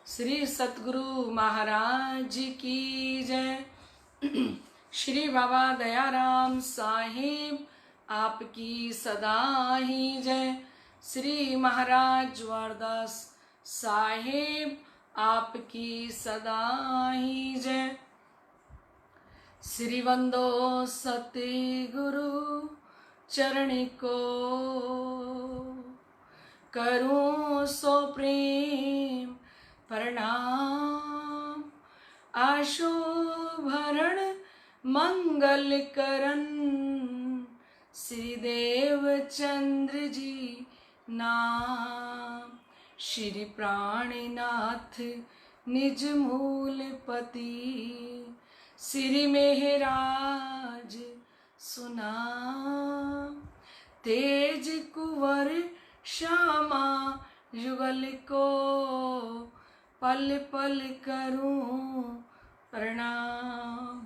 श्री सतगुरु महाराज की जय। श्री बाबा दयाराम साहिब आपकी सदा ही जय। श्री महाराज वारदास साहिब आपकी सदा ही जय। श्री वंदो सतगुरु चरण को, करूं सो प्रेम प्रणाम। आशु भरण मंगल करन, श्री देव चंद्र जी नाम। श्री प्राणनाथ निज मूल पति, श्री मेहराज सुनाम। तेज कुंवर श्यामा युगल को, पल पल करूं प्रणाम।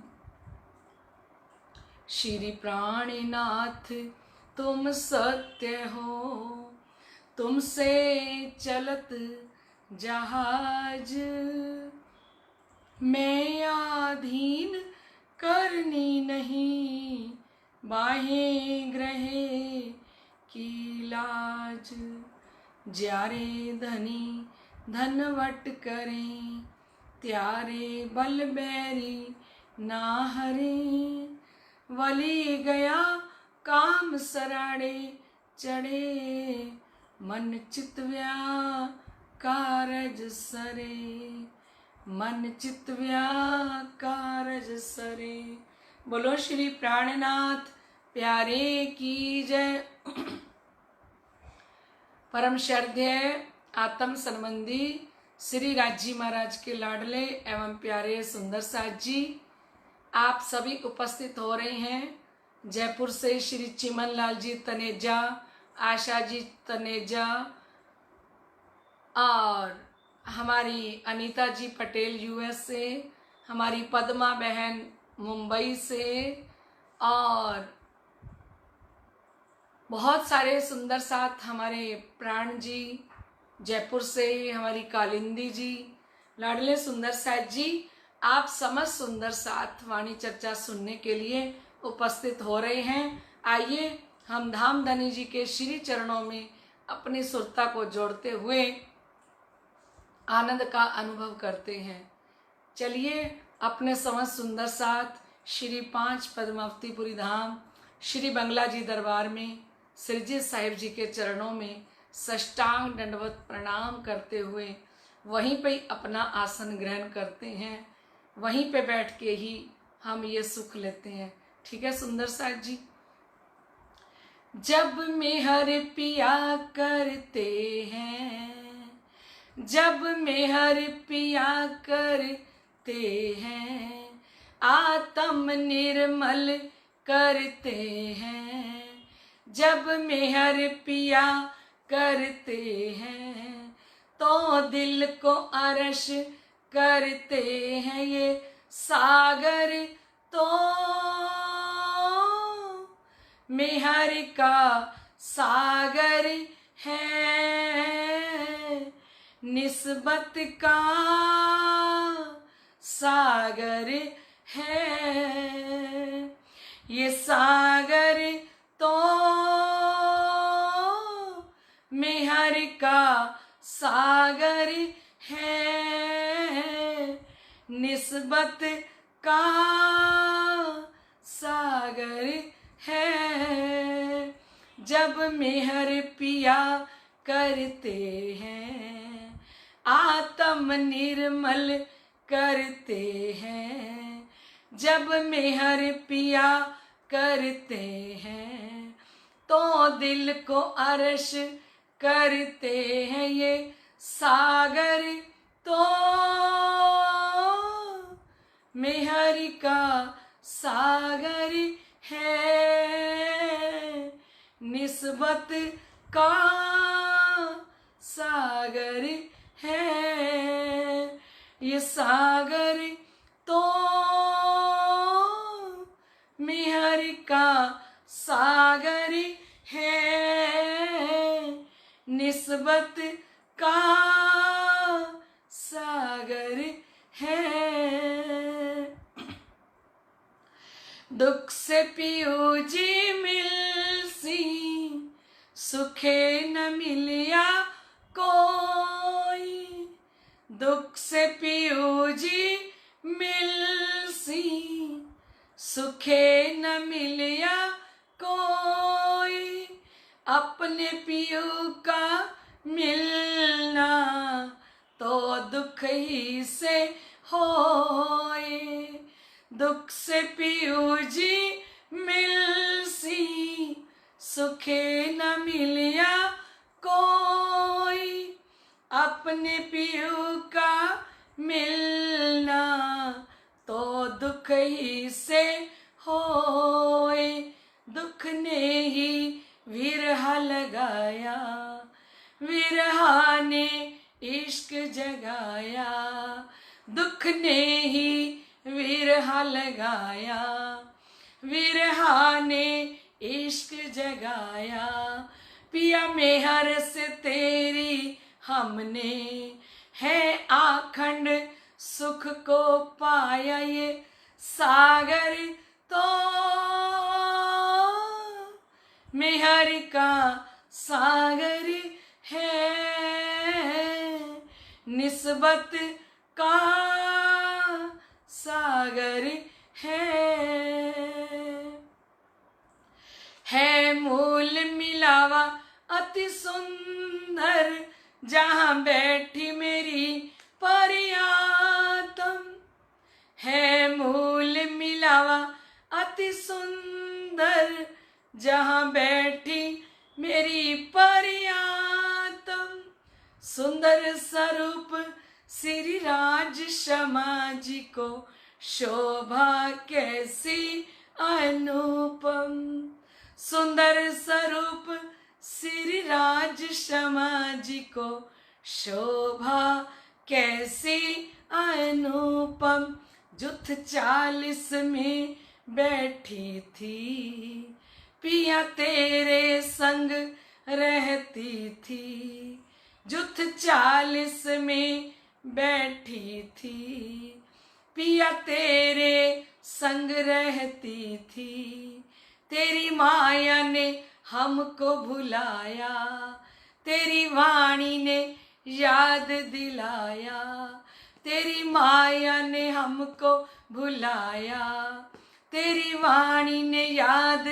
श्री प्राणनाथ तुम सत्य हो, तुमसे चलत जहाज। मैं आधीन करनी नहीं, बाहें ग्रहे की लाज। ज्यारे धनी धनवट करें, त्यारे बल बैरी ना हरे। वली गया काम सराड़े चढ़े, मन चित कारज सरे। मन चित कारज सरे। बोलो श्री प्राणनाथ प्यारे की जय। परम श्रद्धेय आत्म संबंधी श्री राजी महाराज के लाडले एवं प्यारे सुंदर साथ जी, आप सभी उपस्थित हो रहे हैं। जयपुर से श्री चिमन लाल जी तनेजा, आशा जी तनेजा और हमारी अनीता जी पटेल यूएस से, हमारी पद्मा बहन मुंबई से और बहुत सारे सुंदर साथ हमारे प्राण जी जयपुर से, हमारी कालिंदी जी, लाडले सुंदर साथ जी, आप समस्त सुंदर साथ वाणी चर्चा सुनने के लिए उपस्थित हो रहे हैं। आइए हम धाम धनी जी के श्री चरणों में अपनी सुरता को जोड़ते हुए आनंद का अनुभव करते हैं। चलिए अपने समस्त सुंदर साथ श्री 5 पद्मावतीपुरी धाम श्री बंगला जी दरबार में श्रीजी साहिब जी के चरणों में साष्टांग दंडवत प्रणाम करते हुए वहीं पे अपना आसन ग्रहण करते हैं। वहीं पे बैठ के ही हम ये सुख लेते हैं। ठीक है सुंदर साथ जी। जब मेहर पिया करते हैं, जब मेहर पिया करते हैं, आत्म निर्मल करते हैं। जब मेहर पिया करते हैं, तो दिल को अरश करते हैं। ये सागर तो मेहर का सागर है, निस्बत का सागर है। ये सागर तो मेहर का सागर है, निस्बत का सागर है। जब मेहर पिया करते हैं, आत्म निर्मल करते हैं। जब मेहर पिया करते हैं, तो दिल को अर्श करते हैं। ये सागर तो मेहर का सागर है, निस्बत का सागर है। ये सागर तो मेहर का सागर है, निस्बत का सागर दुख से पियो जी मिलसी, सुखे न मिलिया कोई। दुख से पियो जी मिलसी, सुखे न मिलिया कोई। अपने पियो का मिलना तो दुख ही से होए। दुख से पियो जी मिलसी, सुखे न मिलिया कोई। अपने पियो का मिलना तो दुख ही से होए। दुख ने ही विरहा लगाया, विरहा ने इश्क जगाया। दुख ने ही विरहा लगाया, विरहा ने इश्क जगाया। पिया मेहर से तेरी हमने है आखंड सुख को पाया। ये सागर तो मेहर का सागर है, निस्बत का सागर है मूल मिलावा अति सुंदर, जहाँ बैठी मेरी परियातम। है मूल मिलावा अति सुंदर, जहाँ बैठी मेरी परियातम। सुंदर स्वरूप श्री राज शमा जी को शोभा कैसी अनुपम। सुंदर स्वरूप श्री राज शमा जी को शोभा कैसी अनुपम। जुथ 40 में बैठी थी, पिया तेरे संग रहती थी। जुथ 40 में बैठी थी, पिया तेरे संग रहती थी। तेरी माया ने हमको भुलाया, तेरी वाणी ने याद दिलाया। तेरी माया ने हमको भुलाया, तेरी वाणी ने याद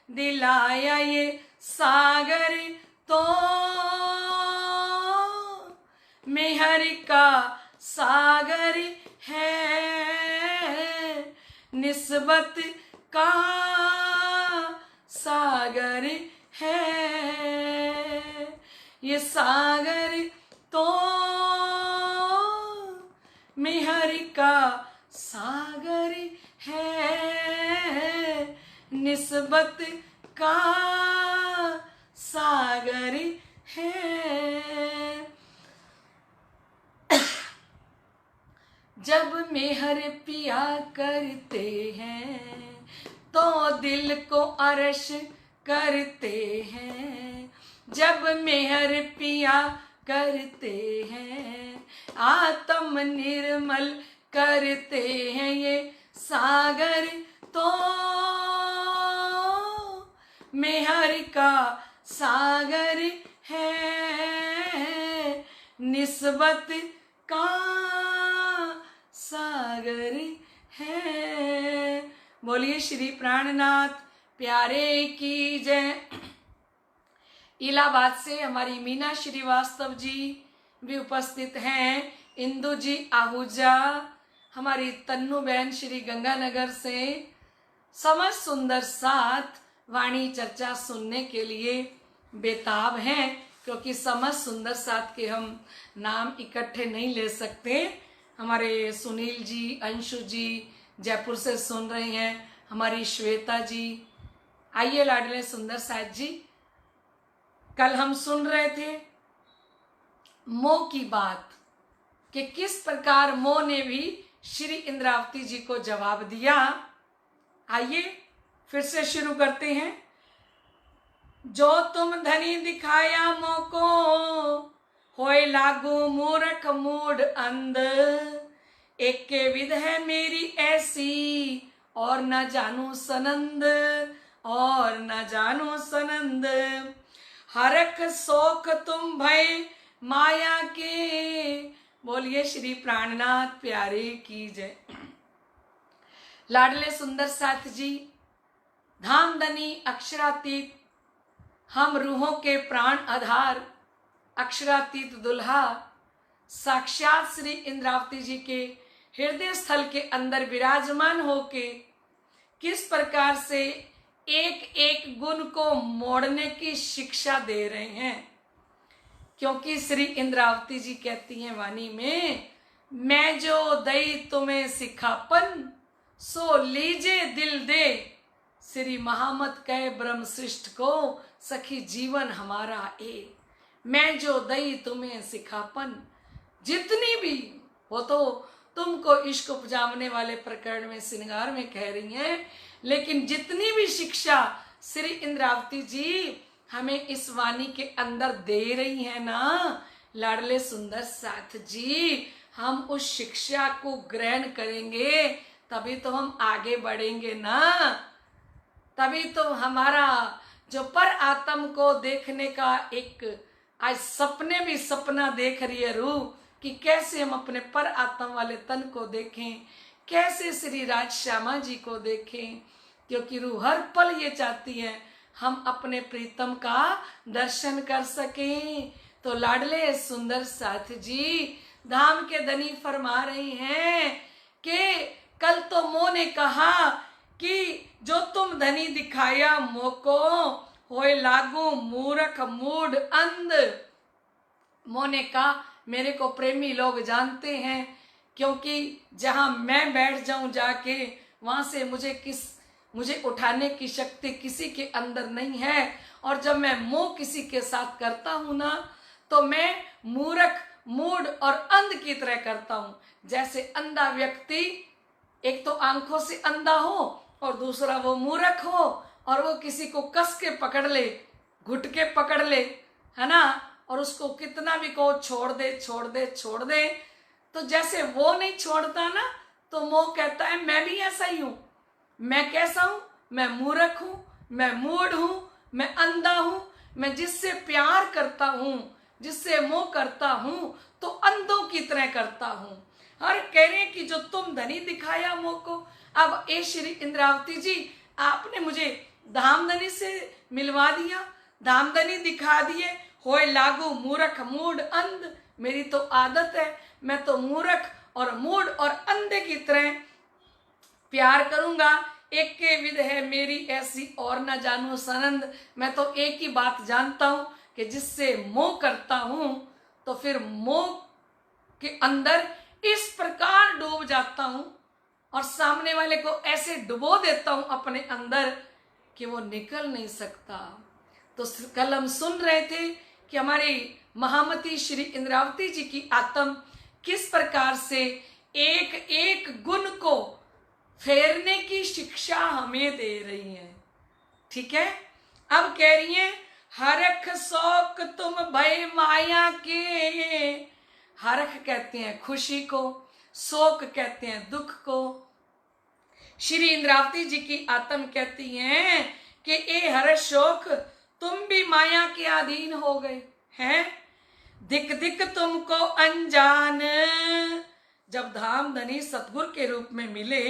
दिलाया। ये सागर तो मेहर का सागर है, निस्बत का सागर है। ये सागर तो मेहर का सागर है, निस्बत का सागर है। जब मेहर पिया करते हैं तो दिल को अर्श करते हैं। जब मेहर पिया करते हैं आत्म निर्मल करते हैं। ये सागर तो मेहर का सागर है, निस्बत का सागर है। बोलिए श्री प्राणनाथ प्यारे की जय। इलाहाबाद से हमारी मीना श्रीवास्तव जी भी उपस्थित हैं। इंदु जी आहूजा, हमारी तन्नू बहन श्री गंगानगर से समझ सुंदर साथ वाणी चर्चा सुनने के लिए बेताब हैं, क्योंकि समझ सुंदर साथ के हम नाम इकट्ठे नहीं ले सकते। हमारे सुनील जी, अंशु जी जयपुर से सुन रहे हैं, हमारी श्वेता जी। आइए लाडले सुंदर साथ जी, कल हम सुन रहे थे मोह की बात कि किस प्रकार मोह ने भी श्री इंद्रावती जी को जवाब दिया। आइए फिर से शुरू करते हैं। जो तुम धनी दिखाया मोह को, होए लागू मूर्ख मूड अंध। एक के विध है मेरी ऐसी, और न जानू सनंद, और न जानू सनंद। हरख शोक तुम भय माया के। बोलिए श्री प्राणनाथ प्यारे की जय। लाडले सुंदर साथ जी, धामधनी अक्षरातीत, हम रूहों के प्राण आधार, अक्षरातीत दुल्हा साक्षात श्री इंद्रावती जी के हृदय स्थल के अंदर विराजमान होके किस प्रकार से एक एक गुण को मोड़ने की शिक्षा दे रहे हैं। क्योंकि श्री इंद्रावती जी कहती हैं वाणी में, मैं जो दई तुम्हें सिखापन, सो लीजे दिल दे। श्री महामत कह ब्रह्म सृष्ट को, सखी जीवन हमारा एक। मैं जो दई तुम्हें सिखापन, जितनी भी वो तो तुमको इश्क उपजाने वाले प्रकरण में श्रृंगार में कह रही हैं, लेकिन जितनी भी शिक्षा श्री इंद्रावती जी हमें इस वाणी के अंदर दे रही है ना लाडले सुंदर साथ जी, हम उस शिक्षा को ग्रहण करेंगे तभी तो हम आगे बढ़ेंगे ना। तभी तो हमारा जो पर आत्म को देखने का एक आज सपने भी सपना देख रही है रूह, कि कैसे हम अपने पर आत्मा वाले तन को देखें, कैसे श्री राज श्यामा जी को देखें। क्योंकि रूह हर पल ये चाहती है हम अपने प्रीतम का दर्शन कर सकें। तो लाडले सुंदर साथ जी धाम के धनी फरमा रही हैं कि कल तो मोह ने कहा कि जो तुम धनी दिखाया मोको, होए लागू मूर्ख मूढ़ अंध। मोह ने कहा मेरे को प्रेमी लोग जानते हैं, क्योंकि जहां मैं बैठ जाऊं जाके वहां से मुझे उठाने की शक्ति किसी के अंदर नहीं है। और जब मैं मोह किसी के साथ करता हूं ना, तो मैं मूर्ख मूढ़ और अंध की तरह करता हूं। जैसे अंधा व्यक्ति एक तो आंखों से अंधा हो और दूसरा वो मूर्ख हो, और वो किसी को कस के पकड़ ले, घुट के पकड़ ले, है ना, और उसको कितना भी कहो छोड़ दे छोड़ दे छोड़ दे, तो जैसे वो नहीं छोड़ता ना, तो मोह कहता है मैं भी ऐसा ही हूं। मैं कैसा हूं? मैं मूर्ख हूं, मैं मूढ़ हूं, मैं अंधा हूं। मैं जिससे प्यार करता हूं, जिससे मोह करता हूं, तो अंधों की तरह करता हूं। और कह रहे हैं कि जो तुम धनी दिखाया मोह को। अब ए श्री इंद्रावती जी, आपने मुझे धामधनी से मिलवा दिया, धामधनी दिखा दिए, होए लागू मूर्ख मूढ़ अंध। मेरी तो आदत है, मैं तो मूर्ख और मूढ़ और अंधे की तरह प्यार करूंगा। एक के विध है मेरी ऐसी और न जानू सनंद। मैं तो एक ही बात जानता हूं कि जिससे मोह करता हूं, तो फिर मोह के अंदर इस प्रकार डूब जाता हूं और सामने वाले को ऐसे डुबो देता हूं अपने अंदर कि वो निकल नहीं सकता। तो कल हम सुन रहे थे कि हमारी महामती श्री इंद्रावती जी की आत्म किस प्रकार से एक एक गुण को फेरने की शिक्षा हमें दे रही है। ठीक है, अब कह रही है हरख शौक तुम भय माया के। हरख कहते हैं खुशी को, शोक कहते हैं दुख को। श्री इंद्रावती जी की आत्म कहती हैं कि ए हर शोक, तुम भी माया के अधीन हो गए हैं। दिक दिक तुमको अनजान। जब धाम धनी सतगुरु के रूप में मिले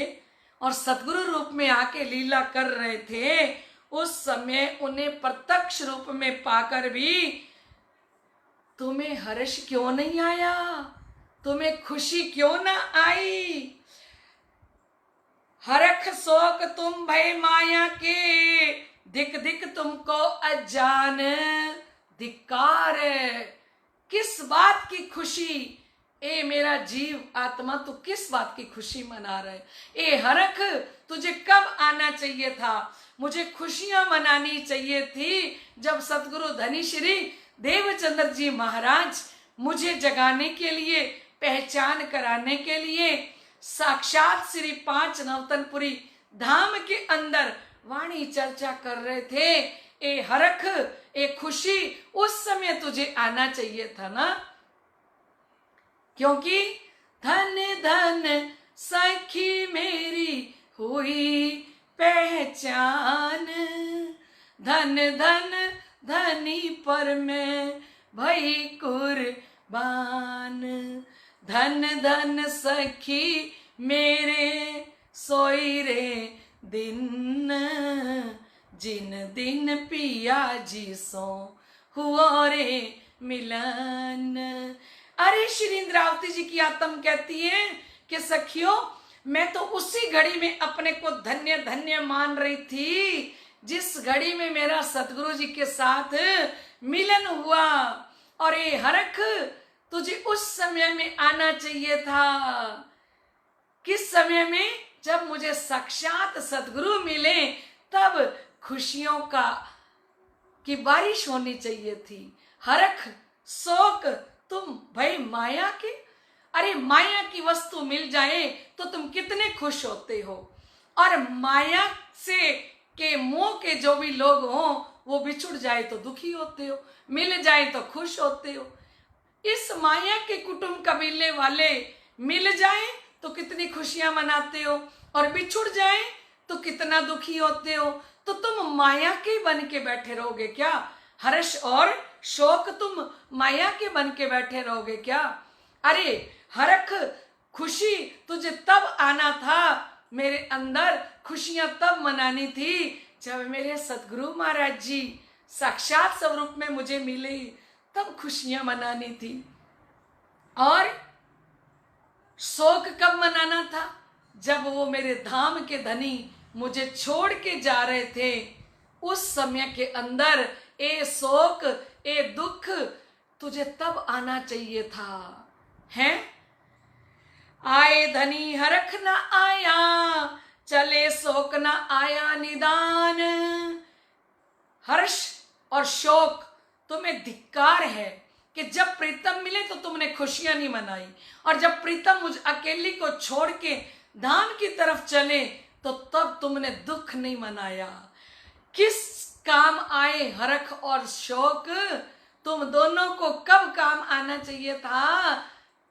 और सतगुरु रूप में आके लीला कर रहे थे, उस समय उन्हें प्रत्यक्ष रूप में पाकर भी तुम्हें हर्ष क्यों नहीं आया, तुम्हें खुशी क्यों ना आई। हरख शोक तुम भय माया के, दिक दिक तुमको अजान। धिक्कार, किस बात की खुशी ए मेरा जीव आत्मा, तू किस बात की खुशी मना रहे। ए हरख, तुझे कब आना चाहिए था, मुझे खुशियां मनानी चाहिए थी जब सतगुरु धनी श्री देवचंद्र जी महाराज मुझे जगाने के लिए, पहचान कराने के लिए साक्षात श्री पांच नवतनपुरी धाम के अंदर वाणी चर्चा कर रहे थे। ए हरख, ए खुशी, उस समय तुझे आना चाहिए था ना, क्योंकि धन धन सखी मेरी हुई पहचान। धन धन धनी पर मैं भई कुर्बान। धन धन सखी मेरे सोई रे दिन, जिन दिन पिया जी सो हुआ रे मिलन। अरे श्री इंद्रावती जी की आत्म कहती है कि सखियों, मैं तो उसी घड़ी में अपने को धन्य धन्य मान रही थी जिस घड़ी में मेरा सतगुरु जी के साथ मिलन हुआ। और ये हरख, तुझे उस समय में आना चाहिए था। किस समय में? जब मुझे साक्षात सतगुरु मिले तब खुशियों की बारिश होनी चाहिए थी। हरख शोक तुम भाई माया के, अरे माया की वस्तु मिल जाए तो तुम कितने खुश होते हो, और माया से के मोह के जो भी लोग हों वो बिछुड़ जाए तो दुखी होते हो, मिल जाए तो खुश होते हो। इस माया के कुटुंब कबीले वाले मिल जाए तो कितनी खुशियां मनाते हो, और बिछुड़ जाए तो कितना दुखी होते हो। तो तुम माया के बन के बैठे रहोगे क्या? हर्ष और शोक तुम माया के बन के बैठे रहोगे क्या? अरे हरख, खुशी तुझे तब आना था, मेरे अंदर खुशियां तब मनानी थी जब मेरे सतगुरु महाराज जी साक्षात स्वरूप में मुझे मिले, तब खुशियां मनानी थी। और शोक कब मनाना था? जब वो मेरे धाम के धनी मुझे छोड़ के जा रहे थे, उस समय के अंदर ए शोक ए दुख तुझे तब आना चाहिए था। हैं? आए धनी हरख न आया, चले शोक न आया निदान। हर्ष और शोक तुम्हें धिक्कार है कि जब प्रीतम मिले तो तुमने खुशियां नहीं मनाई, और जब प्रीतम मुझ अकेली को छोड़ के धाम की तरफ चले तो तब तुमने दुख नहीं मनाया। किस काम आए हरख और शोक? तुम दोनों को कब काम आना चाहिए था?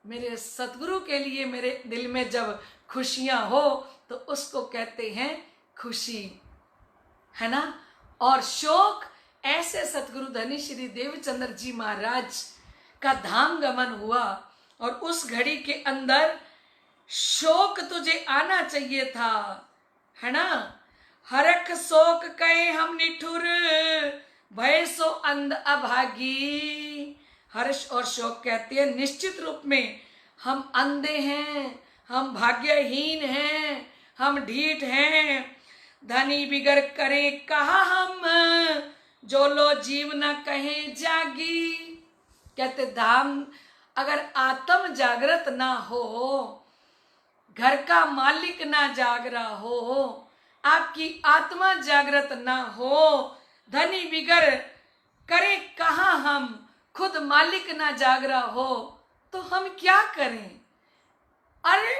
मेरे सतगुरु के लिए मेरे दिल में जब खुशियां हो तो उसको कहते हैं खुशी, है ना। और शोक, ऐसे सतगुरु धनी श्री देवचंद्र जी महाराज का धाम गमन हुआ, और उस घड़ी के अंदर शोक तुझे आना चाहिए था, है ना। हरख शोक कहे हम निठुर, भय सो अंध अभागी। हर्ष और शोक कहते हैं निश्चित रूप में हम अंधे हैं, हम भाग्यहीन हैं, हम ढीठ हैं। धनी बिगर करे कहा हम, जो लो जीव न कहे जागी। कहते धाम अगर आत्म जागृत ना हो, घर का मालिक ना जाग रहा हो, आपकी आत्मा जागृत ना हो, धनी बिगर करे कहा हम, खुद मालिक ना जाग रहा हो, तो हम क्या करें? अरे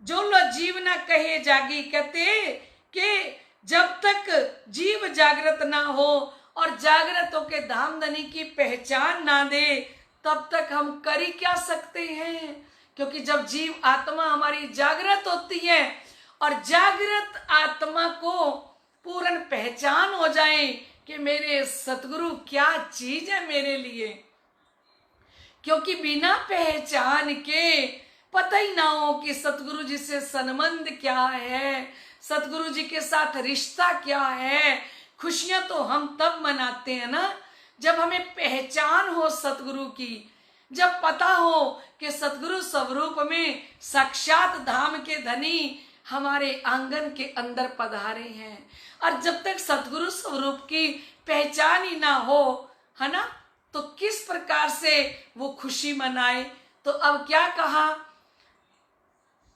जो लो जीव ना कहे जागी, कहते कि जब तक जीव जागृत ना हो और जागृत होके धाम धनी की पहचान ना दे, तब तक हम कर ही क्या सकते हैं? क्योंकि जब जीव आत्मा हमारी जागृत होती है और जागृत आत्मा को पूर्ण पहचान हो जाए कि मेरे सतगुरु क्या चीज है मेरे लिए, क्योंकि बिना पहचान के पता ही ना हो कि सतगुरु जी से संबंध क्या है, सतगुरु जी के साथ रिश्ता क्या है। खुशियां तो हम तब मनाते हैं ना जब हमें पहचान हो सतगुरु की, जब पता हो कि सतगुरु स्वरूप में साक्षात धाम के धनी हमारे आंगन के अंदर पधारे हैं। और जब तक सतगुरु स्वरूप की पहचान ही ना हो, है ना, तो किस प्रकार से वो खुशी मनाए। तो अब क्या कहा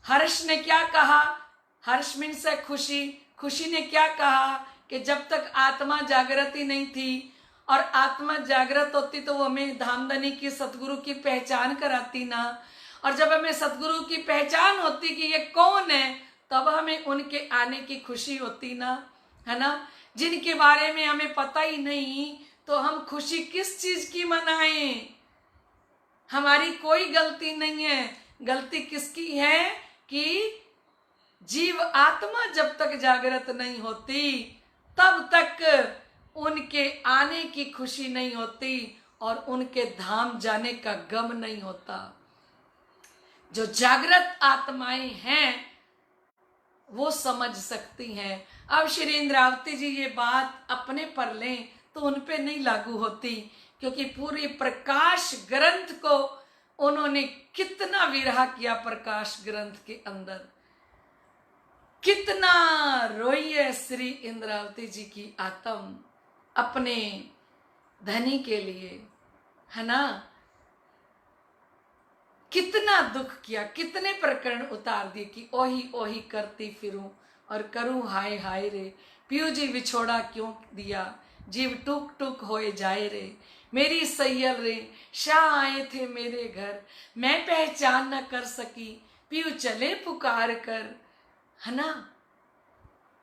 हर्ष ने? क्या कहा? हर्ष मीन से खुशी। खुशी ने क्या कहा कि जब तक आत्मा जागृत ही नहीं थी, और आत्मा जागृत होती तो वो हमें धामधनी की सतगुरु की पहचान कराती ना, और जब हमें सतगुरु की पहचान होती कि ये कौन है, तब हमें उनके आने की खुशी होती ना, है ना। जिनके बारे में हमें पता ही नहीं तो हम खुशी किस चीज की मनाएं? हमारी कोई गलती नहीं है। गलती किसकी है कि जीव आत्मा जब तक जागृत नहीं होती तब तक उनके आने की खुशी नहीं होती और उनके धाम जाने का गम नहीं होता। जो जागृत आत्माएं हैं वो समझ सकती हैं। अब श्री इंद्रावती जी ये बात अपने पर लें तो उन पे नहीं लागू होती, क्योंकि पूरे प्रकाश ग्रंथ को उन्होंने कितना विरहा किया। प्रकाश ग्रंथ के अंदर कितना रोई है श्री इंद्रावती जी की आत्म अपने धनी के लिए, है ना। कितना दुख किया, कितने प्रकरण उतार दिए कि ओही ओही करती फिरूं और करूं हाय हाय रे, पियू जी विछोड़ा क्यों दिया, जीव टूक टूक होए जाए रे, मेरी सैयल रे शाह आए थे मेरे घर, मैं पहचान न कर सकी, पियू चले पुकार कर, है ना।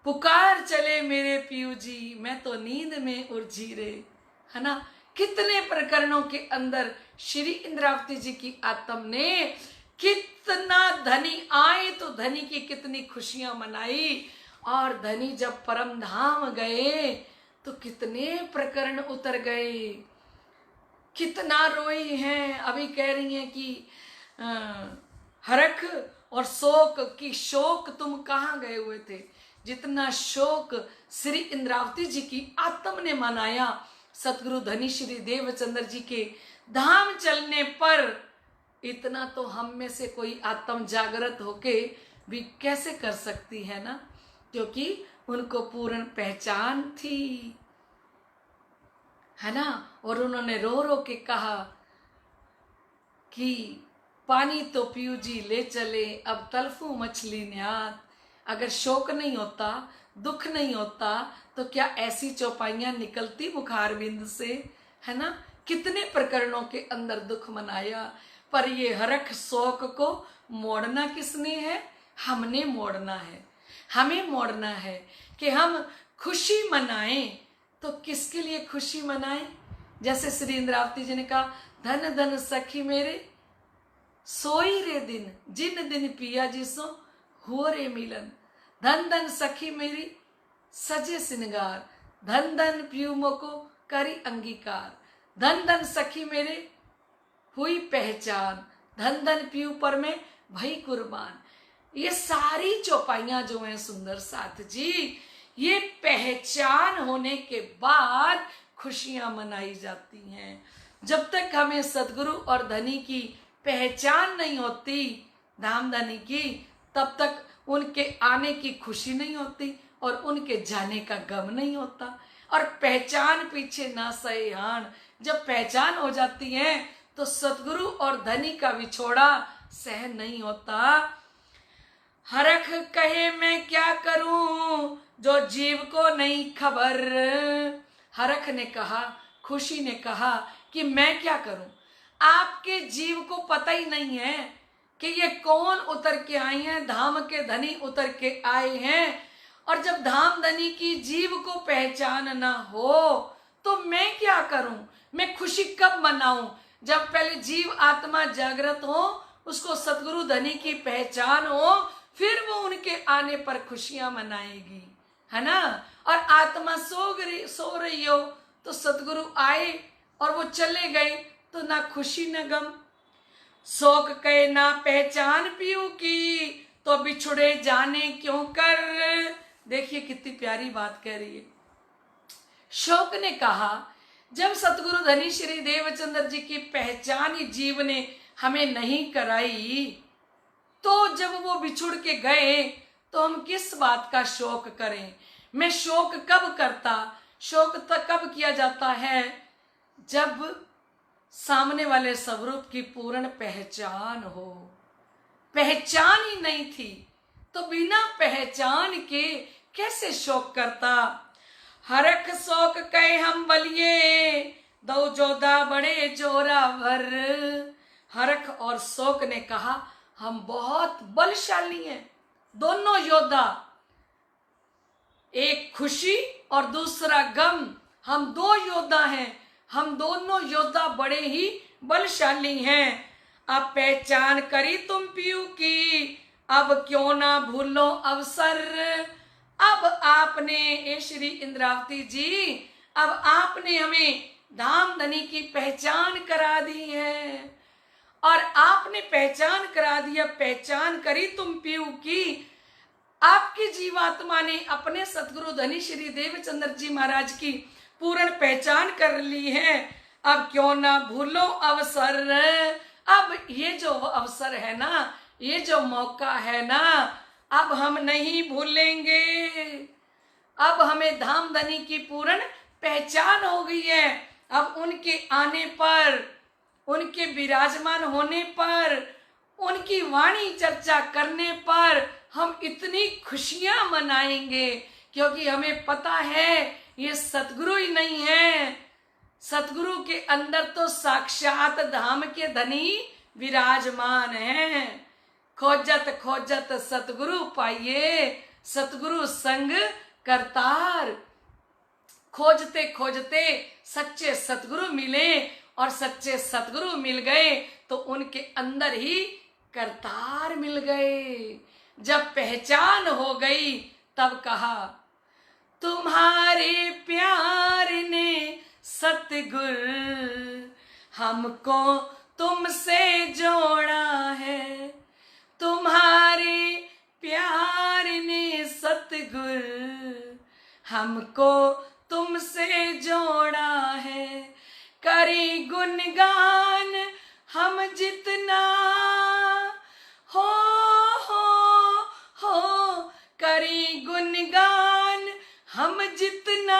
पुकार चले मेरे पियू जी, मैं तो नींद में उलझी रे, है ना। कितने प्रकरणों के अंदर श्री इंद्रावती जी की आत्म ने कितना धनी आए तो धनी की कितनी खुशियां मनाई, और धनी जब परम धाम गए तो कितने प्रकरण उतर गए, कितना रोई हैं। अभी कह रही हैं कि हरख और शोक की शोक तुम कहाँ गए हुए थे। जितना शोक श्री इंद्रावती जी की आत्म ने मनाया सतगुरु धनी श्री देवचंद्र जी के धाम चलने पर, इतना तो हम में से कोई आत्म जागृत होके भी कैसे कर सकती है ना, क्योंकि उनको पूर्ण पहचान थी, है ना। और उन्होंने रो रो के कहा कि पानी तो पियू जी ले चले, अब तलफू मछली न्यात। अगर शोक नहीं होता, दुख नहीं होता, तो क्या ऐसी चौपाइयां निकलती बुखार बिंद से, है ना। कितने प्रकरणों के अंदर दुख मनाया, पर ये हरख शोक को मोड़ना किसने है, हमने मोड़ना है। हमें मोड़ना है कि हम खुशी मनाएं। तो किसके लिए खुशी मनाएं? जैसे श्री इंद्रावती जी ने कहा, धन धन सखी मेरे सोई रे दिन, जिन दिन पिया जिसो हो रे मिलन, धन धन सखी मेरी सजे सिंगार, धन धन पियू मोको करी अंगीकार, धन धन सखी मेरे हुई पहचान, धन धन पियू पर में भई कुर्बान। ये सारी चौपाइयां जो हैं सुंदर साथ जी, ये पहचान होने के बाद खुशियां मनाई जाती हैं। जब तक हमें सदगुरु और धनी की पहचान नहीं होती, धाम धनी की, तब तक उनके आने की खुशी नहीं होती और उनके जाने का गम नहीं होता। और पहचान पीछे ना सहे हाण, जब पहचान हो जाती है तो सतगुरु और धनी का विछोड़ा सहन नहीं होता। हरख कहे मैं क्या करूं, जो जीव को नहीं खबर। हरख ने कहा, खुशी ने कहा कि मैं क्या करूं, आपके जीव को पता ही नहीं है कि ये कौन उतर के आई हैं, धाम के धनी उतर के आए हैं। और जब धाम धनी की जीव को पहचान ना हो तो मैं क्या करूं, मैं खुशी कब मनाऊं? जब पहले जीव आत्मा जागृत हो, उसको सतगुरु धनी की पहचान हो, फिर वो उनके आने पर खुशियां मनाएगी, है ना। और आत्मा सो रही हो तो सतगुरु आए और वो चले गए तो ना खुशी न गम। शोक कहे ना पहचान पियू की, तो बिछुड़े जाने क्यों कर। देखिए कितनी प्यारी बात कह रही है। शोक ने कहा, जब सतगुरु धनी श्री देवचंद्र जी की पहचान ही जीव ने हमें नहीं कराई, तो जब वो बिछुड़ के गए तो हम किस बात का शोक करें। मैं शोक कब करता, शोक तक कब किया जाता है जब सामने वाले स्वरूप की पूर्ण पहचान हो। पहचान ही नहीं थी तो बिना पहचान के कैसे शोक करता। हरख शोक कहे हम बलिए, दो जोधा बड़े जोरावर। हरख और शोक ने कहा, हम बहुत बलशाली हैं, दोनों योद्धा, एक खुशी और दूसरा गम, हम दो योद्धा हैं, हम दोनों योद्धा बड़े ही बलशाली हैं। अब पहचान करी तुम पियू की, अब क्यों ना भूलो अवसर। अब आपने, ए श्री इंद्रावती जी, अब आपने हमें धाम धनी की पहचान करा दी है, और आपने पहचान करा दिया, पहचान करी तुम पीयू की। आपकी जीवात्मा ने अपने सतगुरु धनी श्री देवचंद्र जी महाराज की पूर्ण पहचान कर ली है। अब क्यों ना भूलो अवसर। अब ये जो अवसर है ना, ये जो मौका है ना, अब हम नहीं भूलेंगे। अब हमें धाम धनी की पूर्ण पहचान हो गई है। अब उनके आने पर, उनके विराजमान होने पर, उनकी वाणी चर्चा करने पर हम इतनी खुशियां मनाएंगे, क्योंकि हमें पता है ये सतगुरु ही नहीं है, सतगुरु के अंदर तो साक्षात धाम के धनी विराजमान हैं। खोजत खोजत सतगुरु पाइए, सतगुरु संग करतार। खोजते खोजते सच्चे सतगुरु मिले, और सच्चे सतगुरु मिल गए तो उनके अंदर ही करतार मिल गए। जब पहचान हो गई तब कहा, तुम्हारे प्यार ने सतगुर हमको तुमसे जोड़ा है। तुम्हारे प्यार ने सतगुर हमको तुमसे जोड़ा है। करी गुणगान हम जितना हो करी गुणगान हम जितना,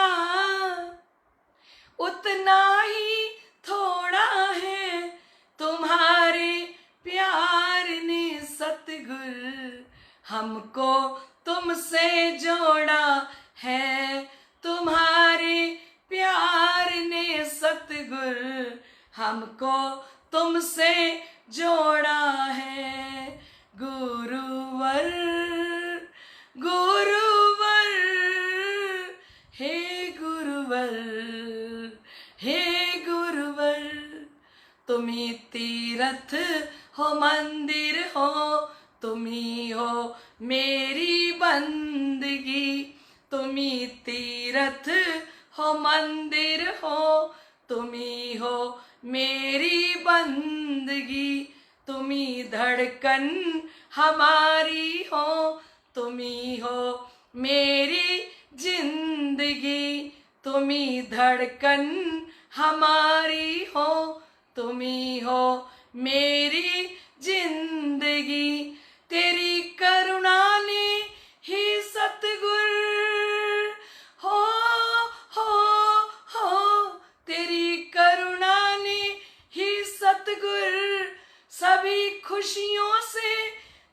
उतना ही थोड़ा है। तुम्हारे प्यार ने सतगुर हमको तुमसे जोड़ा है। तुम्हारे प्यार ने सतगुर हमको तुमसे जोड़ा है। गुरुवर गुरुवर हे गुरुवर, हे गुरुवर, तुम्ही तीर्थ हो मंदिर हो, तुम्ही हो मेरी बंदगी। तुम्ही तीर्थ हो मंदिर हो, तुम्ही हो मेरी बंदगी। तुम्ही धड़कन हमारी हो, तुम्ही हो मेरी जिंदगी। तुम्ही धड़कन हमारी हो, तुम्ही हो मेरी जिंदगी। तेरी करुणा ने ही सतगुर हो तेरी करुणा ने ही सतगुर सभी खुशियों से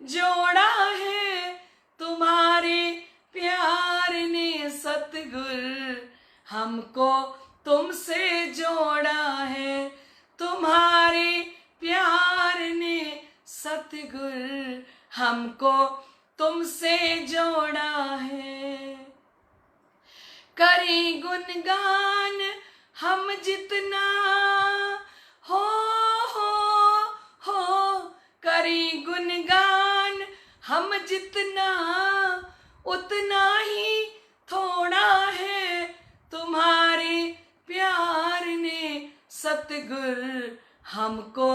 जोड़ा है। तुम्हारे प्यार ने सतगुर हमको तुमसे जोड़ा है। तुम्हारे प्यार ने सतगुर हमको तुमसे जोड़ा है। करी गुणगान हम जितना हो करी गुणगान हम जितना, उतना ही थोड़ा है। तुम्हारे प्यार ने सतगुर हमको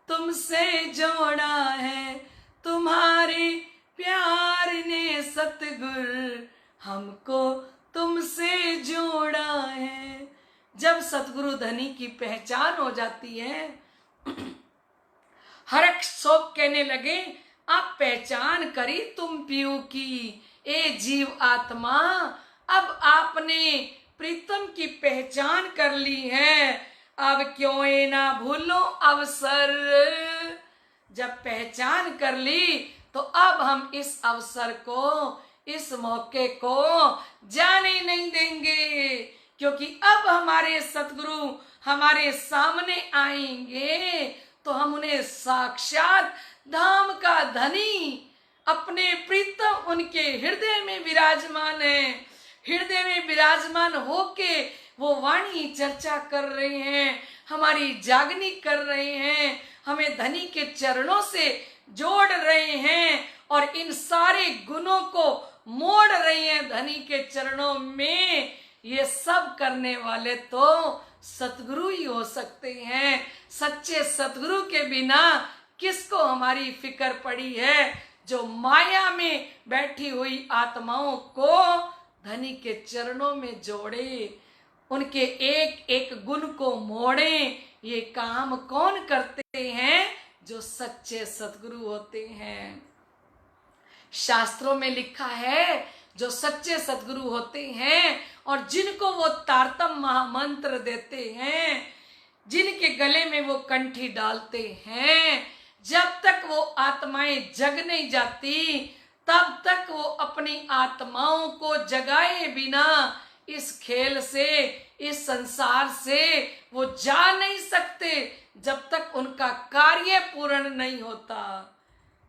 तुमसे जोड़ा है। तुम्हारे प्यार ने सतगुर हमको तुमसे जोड़ा है। जब सतगुरु धनी की पहचान हो जाती है, हरक शोक कहने लगे, आप पहचान करी तुम पीयू की। ए जीव आत्मा, अब आपने प्रीतम की पहचान कर ली है, अब क्यों ये ना भूलो अवसर। जब पहचान कर ली तो अब हम इस अवसर को, इस मौके को जाने नहीं देंगे, क्योंकि अब हमारे सतगुरु हमारे सामने आएंगे तो हम उन्हें साक्षात धाम का धनी, अपने प्रीतम उनके हृदय में विराजमान है। हृदय में विराजमान होके वो वाणी चर्चा कर रहे हैं, हमारी जागनी कर रहे हैं, हमें धनी के चरणों से जोड़ रहे हैं और इन सारे गुणों को मोड़ रही हैं धनी के चरणों में। ये सब करने वाले तो सतगुरु ही हो सकते हैं। सच्चे सतगुरु के बिना किसको हमारी फिक्र पड़ी है। जो माया में बैठी हुई आत्माओं को धनी के चरणों में जोड़े, उनके एक एक गुण को मोड़े, ये काम कौन करते हैं? जो सच्चे सतगुरु होते हैं। शास्त्रों में लिखा है जो सच्चे सतगुरु होते हैं और जिनको वो तारतम महामंत्र देते हैं, जिनके गले में वो कंठी डालते हैं, जब तक वो आत्माएं जग नहीं जाती तब तक वो अपनी आत्माओं को जगाए बिना इस खेल से, इस संसार से वो जा नहीं सकते जब तक उनका कार्य पूर्ण नहीं होता।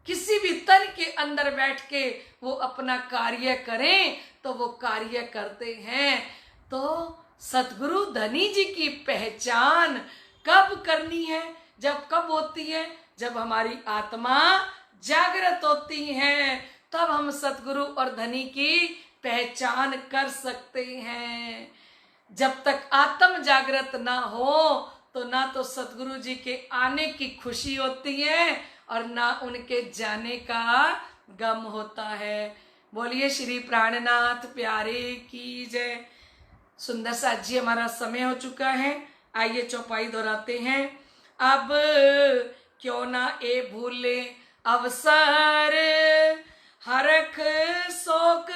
किसी भी तन के अंदर बैठ के वो अपना कार्य करें तो वो कार्य करते हैं। तो सतगुरु धनी जी की पहचान कब करनी है? कब होती है? जब हमारी आत्मा जागृत होती है, तब हम सतगुरु और धनी की पहचान कर सकते हैं। जब तक आत्म जागृत ना हो तो ना तो सतगुरु जी के आने की खुशी होती है और ना उनके जाने का गम होता है। बोलिए श्री प्राणनाथ प्यारे की जय। सुंदर साथ जी, हमारा समय हो चुका है। आइए चौपाई दोहराते हैं। अब क्यों ना ए भूले अवसर, हरख शोक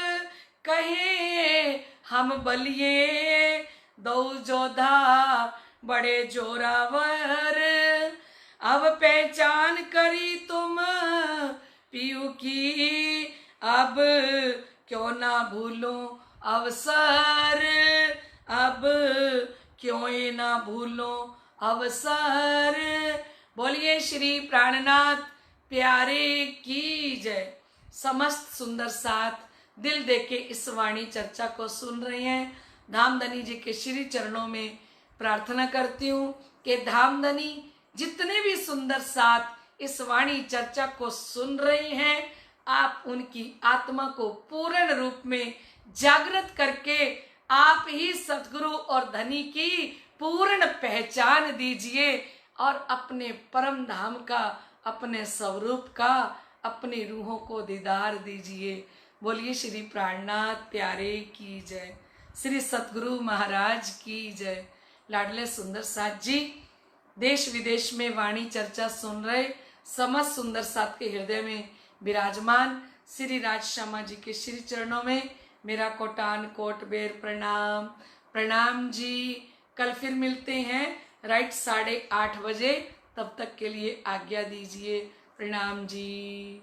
कहे हम बलिए, दो जोधा बड़े जोरावर, अब पहचान करी तुम पीयू की, अब क्यों ना भूलो अवसर, अब क्यों ना भूलो अवसर। बोलिए श्री प्राणनाथ प्यारे की जय। समस्त सुंदर साथ दिल दे के इस वाणी चर्चा को सुन रहे हैं। धामधनी जी के श्री चरणों में प्रार्थना करती हूँ कि धामधनी जितने भी सुंदर साथ इस वाणी चर्चा को सुन रहे हैं, आप उनकी आत्मा को पूर्ण रूप में जागृत करके आप ही सतगुरु और धनी की पूर्ण पहचान दीजिए और अपने परम धाम का, अपने स्वरूप का, अपनी रूहों को दीदार दीजिए। बोलिए श्री प्राणनाथ प्यारे की जय। श्री सतगुरु महाराज की जय। लाडले सुंदर साथ जी, देश विदेश में वाणी चर्चा सुन रहे समस्त सुंदर साथ के हृदय में विराजमान श्री राज श्यामा जी के श्री चरणों में मेरा कोटान कोट बेर प्रणाम। प्रणाम जी। कल फिर मिलते हैं राइट 8:30 बजे। तब तक के लिए आज्ञा दीजिए। प्रणाम जी।